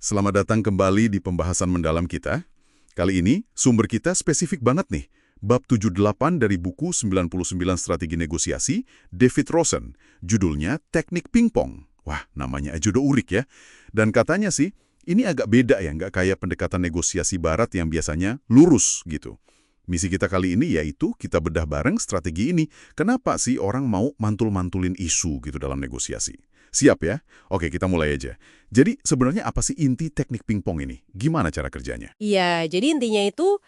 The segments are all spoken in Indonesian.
Selamat datang kembali di pembahasan mendalam kita. Kali ini, sumber kita spesifik banget nih. Bab 78 dari buku 99 Strategi Negosiasi, David Rosen. Judulnya Teknik Pingpong. Wah, namanya aja udah urik ya. Dan katanya sih, ini agak beda ya, nggak kayak pendekatan negosiasi barat yang biasanya lurus gitu. Misi kita kali ini yaitu kita bedah bareng strategi ini. Kenapa sih orang mau mantul-mantulin isu gitu dalam negosiasi? Siap ya? Oke, kita mulai aja. Jadi sebenarnya apa sih inti teknik pingpong ini? Gimana cara kerjanya? Iya, jadi intinya itu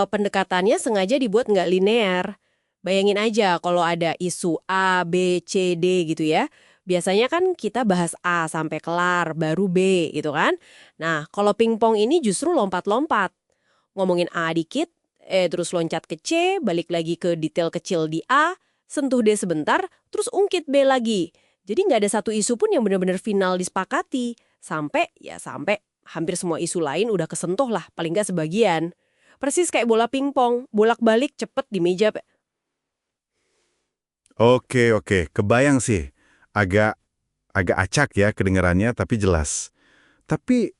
pendekatannya sengaja dibuat nggak linear. Bayangin aja kalau ada isu A, B, C, D gitu ya. Biasanya kan kita bahas A sampai kelar, baru B gitu kan. Nah, kalau pingpong ini justru lompat-lompat. Ngomongin A dikit, terus loncat ke C, balik lagi ke detail kecil di A, sentuh D sebentar, terus ungkit B lagi. Jadi nggak ada satu isu pun yang benar-benar final disepakati. Sampai hampir semua isu lain udah kesentuh lah, paling nggak sebagian. Persis kayak bola pingpong, bolak-balik cepet di meja. Oke, kebayang sih. Agak agak acak ya kedengarannya, tapi jelas. Tapi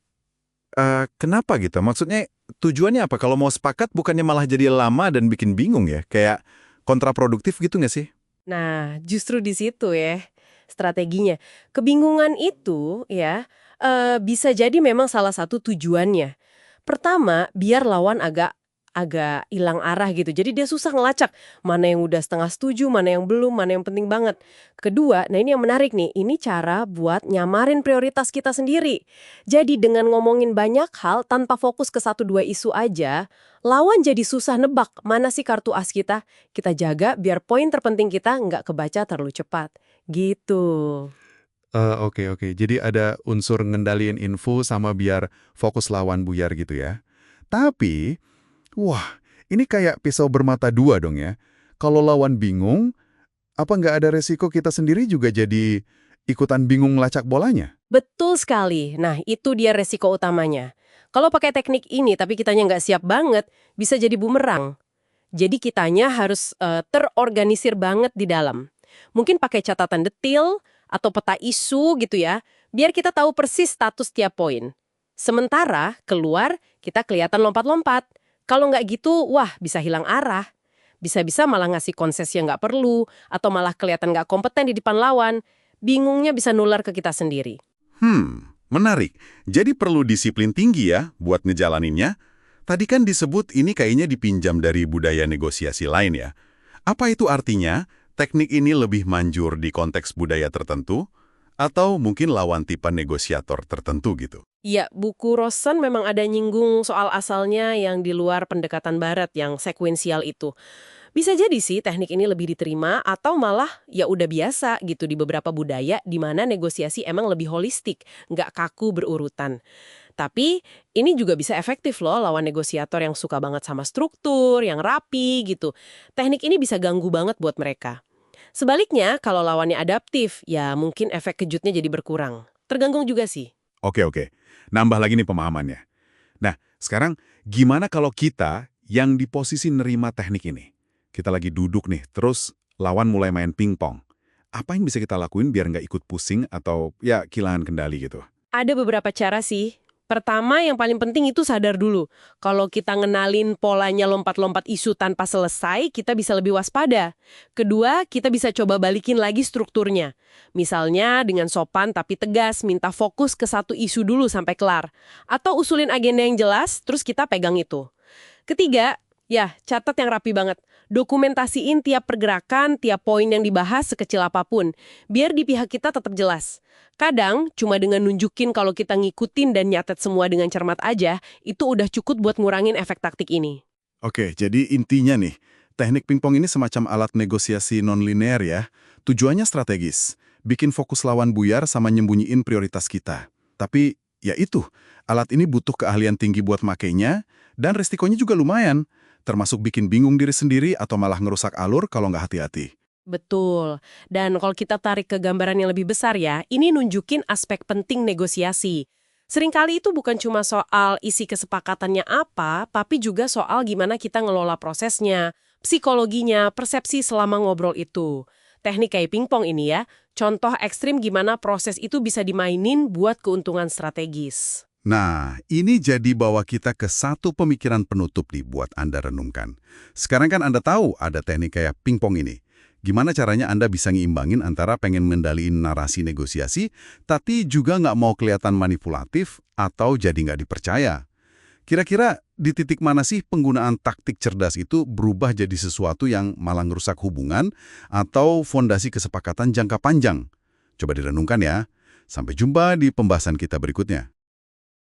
kenapa gitu? Maksudnya tujuannya apa? Kalau mau sepakat bukannya malah jadi lama dan bikin bingung ya? Kayak kontraproduktif gitu nggak sih? Nah, justru di situ ya strateginya. Kebingungan itu ya bisa jadi memang salah satu tujuannya. Pertama, biar lawan agak agak hilang arah gitu. Jadi dia susah ngelacak mana yang udah setengah setuju, mana yang belum, mana yang penting banget. Kedua, nah ini yang menarik nih, ini cara buat nyamarin prioritas kita sendiri. Jadi dengan ngomongin banyak hal tanpa fokus ke satu dua isu aja, lawan jadi susah nebak mana sih kartu as kita. Kita jaga biar poin terpenting kita nggak kebaca terlalu cepat. Gitu. Oke. Jadi ada unsur ngendaliin info sama biar fokus lawan buyar gitu ya. Tapi, wah, ini kayak pisau bermata dua dong ya. Kalau lawan bingung, apa nggak ada resiko kita sendiri juga jadi ikutan bingung ngelacak bolanya? Betul sekali. Nah, itu dia resiko utamanya. Kalau pakai teknik ini tapi kitanya nggak siap banget, bisa jadi bumerang. Jadi kitanya harus terorganisir banget di dalam. Mungkin pakai catatan detil atau peta isu gitu ya, biar kita tahu persis status tiap poin. Sementara keluar kita kelihatan lompat-lompat. Kalau nggak gitu, wah bisa hilang arah. Bisa-bisa malah ngasih konses yang nggak perlu, atau malah kelihatan nggak kompeten di depan lawan. Bingungnya bisa nular ke kita sendiri. Menarik. Jadi perlu disiplin tinggi ya buat ngejalaninnya. Tadi kan disebut ini kayaknya dipinjam dari budaya negosiasi lain ya. Apa itu artinya? Teknik ini lebih manjur di konteks budaya tertentu? Atau mungkin lawan tipe negosiator tertentu gitu? Iya, buku Rosen memang ada nyinggung soal asalnya yang di luar pendekatan barat yang sekuensial itu. Bisa jadi sih teknik ini lebih diterima atau malah ya udah biasa gitu di beberapa budaya di mana negosiasi emang lebih holistik, nggak kaku berurutan. Tapi ini juga bisa efektif loh lawan negosiator yang suka banget sama struktur, yang rapi gitu. Teknik ini bisa ganggu banget buat mereka. Sebaliknya, kalau lawannya adaptif, ya mungkin efek kejutnya jadi berkurang. Tergantung juga sih. Oke. Nambah lagi nih pemahamannya. Nah, sekarang gimana kalau kita yang di posisi nerima teknik ini? Kita lagi duduk nih, terus lawan mulai main pingpong. Apa yang bisa kita lakuin biar nggak ikut pusing atau ya kehilangan kendali gitu? Ada beberapa cara sih. Pertama, yang paling penting itu sadar dulu. Kalau kita ngenalin polanya lompat-lompat isu tanpa selesai, kita bisa lebih waspada. Kedua, kita bisa coba balikin lagi strukturnya. Misalnya dengan sopan tapi tegas, minta fokus ke satu isu dulu sampai kelar. Atau usulin agenda yang jelas, terus kita pegang itu. Ketiga, ya catat yang rapi banget. Dokumentasiin tiap pergerakan, tiap poin yang dibahas sekecil apapun. Biar di pihak kita tetap jelas. Kadang, cuma dengan nunjukin kalau kita ngikutin dan nyatet semua dengan cermat aja, itu udah cukup buat ngurangin efek taktik ini. Oke, jadi intinya nih, teknik pingpong ini semacam alat negosiasi non-linear ya. Tujuannya strategis, bikin fokus lawan buyar sama nyembunyiin prioritas kita. Tapi, ya itu, alat ini butuh keahlian tinggi buat makainya, dan resikonya juga lumayan, termasuk bikin bingung diri sendiri atau malah ngerusak alur kalau nggak hati-hati. Betul. Dan kalau kita tarik ke gambaran yang lebih besar ya, ini nunjukin aspek penting negosiasi. Seringkali itu bukan cuma soal isi kesepakatannya apa, tapi juga soal gimana kita ngelola prosesnya, psikologinya, persepsi selama ngobrol itu. Teknik kayak pingpong ini ya, contoh ekstrim gimana proses itu bisa dimainin buat keuntungan strategis. Nah, ini jadi bawa kita ke satu pemikiran penutup nih buat Anda renungkan. Sekarang kan Anda tahu ada teknik kayak pingpong ini. Gimana caranya Anda bisa ngeimbangin antara pengen mendaliin narasi negosiasi, tapi juga nggak mau kelihatan manipulatif atau jadi nggak dipercaya. Kira-kira di titik mana sih penggunaan taktik cerdas itu berubah jadi sesuatu yang malah ngerusak hubungan atau fondasi kesepakatan jangka panjang? Coba direnungkan ya. Sampai jumpa di pembahasan kita berikutnya.